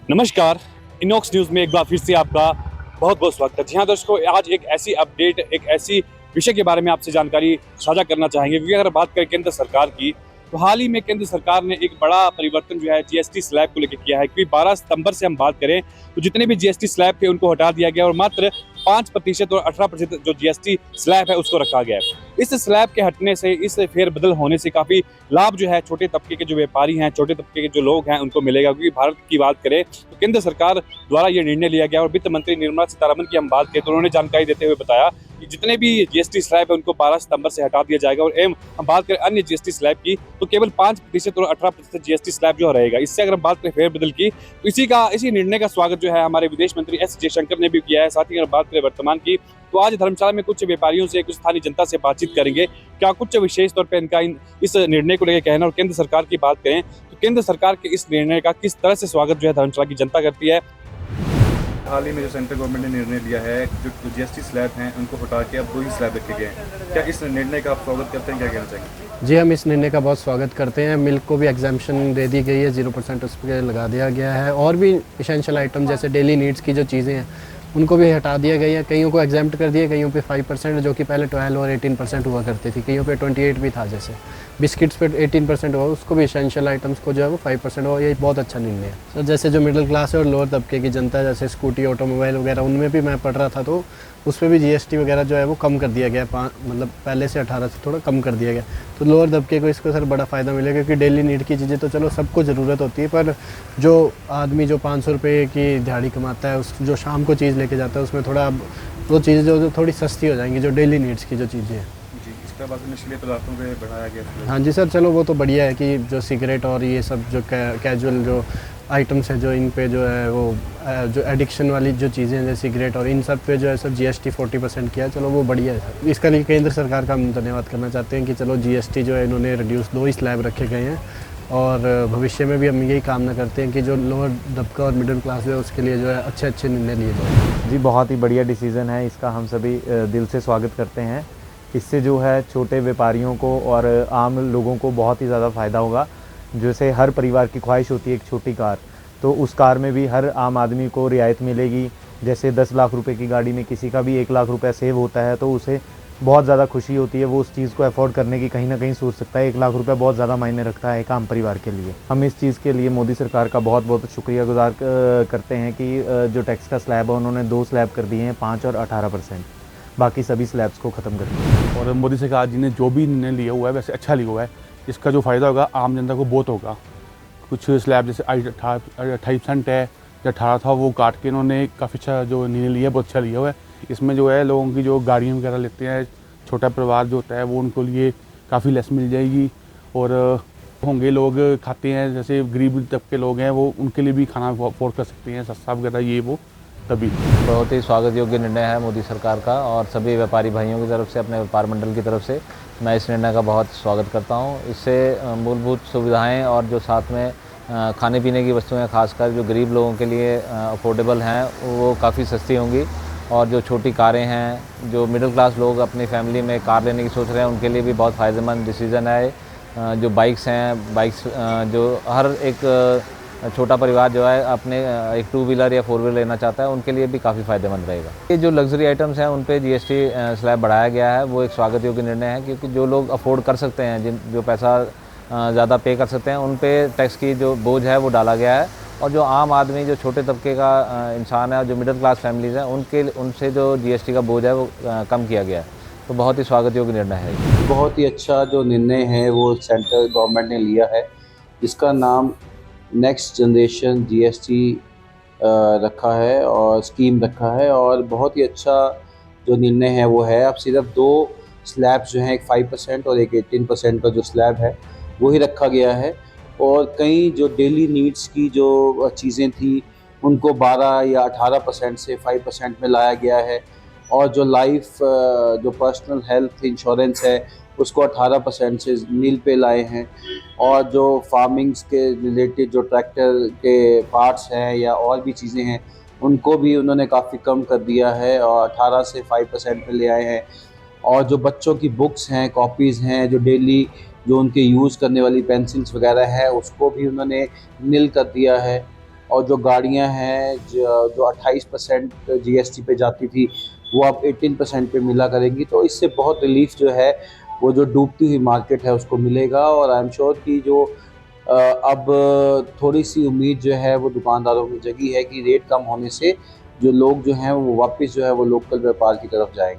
नमस्कार। इनॉक्स न्यूज़ में एक बार फिर से आपका बहुत बहुत स्वागत है। जी हाँ दर्शकों, आज एक ऐसी अपडेट, एक ऐसी विषय के बारे में आपसे जानकारी साझा करना चाहेंगे, क्योंकि अगर बात करें केंद्र सरकार की, तो हाल ही में केंद्र सरकार ने एक बड़ा परिवर्तन जो है जीएसटी स्लैब को लेकर किया है। क्योंकि 12 सितंबर से हम बात करें तो जितने भी जीएसटी स्लैब थे उनको हटा दिया गया और मात्र 5% और 18% जो जीएसटी स्लैब है उसको रखा गया है। इस स्लैब के हटने से, इस फेरबदल होने से काफ़ी लाभ जो है छोटे तबके के जो व्यापारी हैं, छोटे तबके के जो लोग हैं उनको मिलेगा। क्योंकि भारत की बात करें तो केंद्र सरकार द्वारा ये निर्णय लिया गया और वित्त मंत्री निर्मला सीतारमण की हम बात करें तो उन्होंने जानकारी देते हुए बताया कि जितने भी जीएसटी स्लैब है उनको 12 सितंबर से हटा दिया जाएगा। और एम हम बात करें अन्य जीएसटी स्लैब की तो केवल 5% और 18% जीएसटी स्लैब जो रहेगा। इससे अगर हम बात करें फेरबदल की तो इसी निर्णय का स्वागत जो है हमारे विदेश मंत्री एस जयशंकर ने भी किया है। साथ ही अगर बात करें वर्तमान की तो आज धर्मशाला में कुछ व्यापारियों से, कुछ स्थानीय जनता से बातचीत करेंगे, क्या कुछ विशेष तौर पर इनका इस निर्णय को लेकर कहना। और केंद्र सरकार की बात करें तो केंद्र सरकार के इस निर्णय का किस तरह से स्वागत जो है धर्मशाला की जनता करती है। हाल ही में जो सेंट्रल गवर्नमेंट ने निर्णय लिया है, जो जीएसटी स्लैब हैं उनको हटा के अब 2 ही स्लैब रखे गए हैं, क्या इस निर्णय का आप स्वागत करते हैं? क्या कहना चाहेंगे? जी, हम इस निर्णय का बहुत स्वागत करते हैं। मिल्क को भी एग्जाम्पशन दे दी गई है, 0% उस पर लगा दिया गया है। और भी इसेंशियल आइटम जैसे डेली नीड्स की जो चीज़ें हैं उनको भी हटा दिया गया है। कईयों को एग्जाम्प्ट कर दिया, कईयों पे 5% जो कि पहले 12 और 18% हुआ करती थी, कईयों पे 28 भी था। जैसे बिस्किट्स पे 18% हुआ, उसको भी इसेंशियल आइटम्स को जो है वो 5% हुआ। ये बहुत अच्छा निर्णय है। तो जैसे जो मिडिल क्लास है और लोअर तबके की जनता है, जैसे स्कूटी, ऑटोमोबाइल वगैरह, उनमें भी मैं पढ़ रहा था तो उस पर भी जीएसटी वगैरह जो है वो कम कर दिया गया, मतलब पहले से 18 से थोड़ा कम कर दिया गया। तो लोअर तबके को इसको सर बड़ा फ़ायदा मिलेगा, क्योंकि डेली नीड की चीज़ें तो चलो सबको ज़रूरत होती है, पर जो आदमी जो 500 रुपये की दिहाड़ी कमाता है, उस जो शाम को चीज़ लेके जाता है, उसमें थोड़ा वो चीज़ें जो थोड़ी सस्ती हो जाएंगी, जो डेली नीड्स की जो चीज़ें हैं। जी, इसके बाद नशीले पदार्थों पे बढ़ाया गया। हाँ जी सर, चलो वो तो बढ़िया है कि जो सिगरेट और ये सब जो कैजुअल जो आइटम्स हैं, जो इन पे जो है वो जो एडिक्शन वाली जो चीज़ें हैं जैसे सिगरेट और इन सब पे जो है सर जीएसटी 40% किया है। चलो वो बढ़िया है सर। इसका लिए केंद्र सरकार का हम धन्यवाद करना चाहते हैं कि चलो जीएसटी जो है इन्होंने रिड्यूस 2 ही स्लैब रखे गए हैं। और भविष्य में भी हम यही कामना करते हैं कि जो लोअर तबका और मिडिल क्लास है उसके लिए जो है अच्छे अच्छे निर्णय लिए जाए। जी, बहुत ही बढ़िया डिसीज़न है, इसका हम सभी दिल से स्वागत करते हैं। इससे जो है छोटे व्यापारियों को और आम लोगों को बहुत ही ज़्यादा फ़ायदा होगा। जैसे हर परिवार की ख्वाहिश होती है एक छोटी कार, तो उस कार में भी हर आम आदमी को रियायत मिलेगी। जैसे 10 लाख रुपए की गाड़ी में किसी का भी 1 लाख रुपए सेव होता है तो उसे बहुत ज़्यादा खुशी होती है, वो उस चीज़ को अफोर्ड करने की कहीं ना कहीं सोच सकता है। 1 लाख रुपए बहुत ज़्यादा मायने रखता है एक आम परिवार के लिए। हम इस चीज़ के लिए मोदी सरकार का बहुत बहुत शुक्रिया गुजार करते हैं कि जो टैक्स का स्लैब है उन्होंने 2 स्लैब कर दिए हैं, 5 और 18%। बाकी सभी स्लैब्स को ख़त्म कर दिया। और मोदी सरकार जी ने जो भी निर्णय लिया हुआ है वैसे अच्छा लिया हुआ है। इसका जो फ़ायदा होगा आम जनता को बहुत होगा। कुछ स्लैब जैसे 28% है या 18 था, वो काट के इन्होंने काफ़ी अच्छा जो निर्णय लिया है, बहुत अच्छा लिया हुआ है। इसमें जो है लोगों की जो गाड़ियाँ वगैरह लेते हैं, छोटा परिवार जो होता है वो उनको लिए काफ़ी लेस मिल जाएगी। और होंगे लोग खाते हैं, जैसे गरीब तबके लोग हैं वो उनके लिए भी खाना अफोर्ड कर सकते हैं, सस्ता वगैरह ये वो तभी। बहुत ही स्वागत योग्य निर्णय है मोदी सरकार का, और सभी व्यापारी भाइयों की तरफ से, अपने व्यापार मंडल की तरफ से मैं इस निर्णय का बहुत स्वागत करता हूँ। इससे मूलभूत सुविधाएं और जो साथ में खाने पीने की वस्तुएं, खासकर जो गरीब लोगों के लिए अफोर्डेबल हैं, वो काफ़ी सस्ती होंगी। और जो छोटी कारें हैं, जो मिडिल क्लास लोग अपनी फैमिली में कार लेने की सोच रहे हैं, उनके लिए भी बहुत फ़ायदेमंद डिसीज़न है। जो बाइक्स हैं, जो हर एक छोटा परिवार जो है अपने एक 2 व्हीलर या 4 व्हीलर लेना चाहता है, उनके लिए भी काफ़ी फ़ायदेमंद रहेगा। ये जो लग्जरी आइटम्स हैं उन पे जीएसटी स्लैब बढ़ाया गया है, वो एक स्वागत योग्य निर्णय है, क्योंकि जो लोग अफोर्ड कर सकते हैं, जो पैसा ज़्यादा पे कर सकते हैं, उन पे टैक्स की जो बोझ है वो डाला गया है। और जो आम आदमी, जो छोटे तबके का इंसान है और जो मिडिल क्लास फैमिलीज़ हैं, उनसे जो जीएसटी का बोझ है वो कम किया गया है। तो बहुत ही स्वागत योग्य निर्णय है। बहुत ही अच्छा जो निर्णय है वो सेंट्रल गवर्नमेंट ने लिया है, जिसका नाम नेक्स्ट जनरेशन जीएसटी रखा है और स्कीम रखा है। और बहुत ही अच्छा जो निर्णय है वो है, अब सिर्फ 2 स्लैब्स जो हैं, एक 5% और एक 18% का जो स्लैब है वो ही रखा गया है। और कई जो डेली नीड्स की जो चीज़ें थी उनको 12 या 18% से 5% में लाया गया है। और जो लाइफ जो पर्सनल हेल्थ इंश्योरेंस है उसको 18% से नील पे लाए हैं। और जो फार्मिंग्स के रिलेटेड जो ट्रैक्टर के पार्ट्स हैं या और भी चीज़ें हैं उनको भी उन्होंने काफ़ी कम कर दिया है और 18 से 5% पे ले आए हैं। और जो बच्चों की बुक्स हैं, कॉपीज़ हैं, जो डेली जो उनके यूज़ करने वाली पेंसिल्स वगैरह है, उसको भी उन्होंने नील कर दिया है। और जो गाड़ियां हैं जो 28% GST पे जाती थी वो अब 18% पे मिला करेंगी। तो इससे बहुत रिलीफ जो है वो जो डूबती हुई मार्केट है उसको मिलेगा। और आई एम श्योर कि जो अब थोड़ी सी उम्मीद जो है वो दुकानदारों में जगी है कि रेट कम होने से जो लोग जो हैं वो वापस जो है वो लोकल व्यापार की तरफ जाएंगे।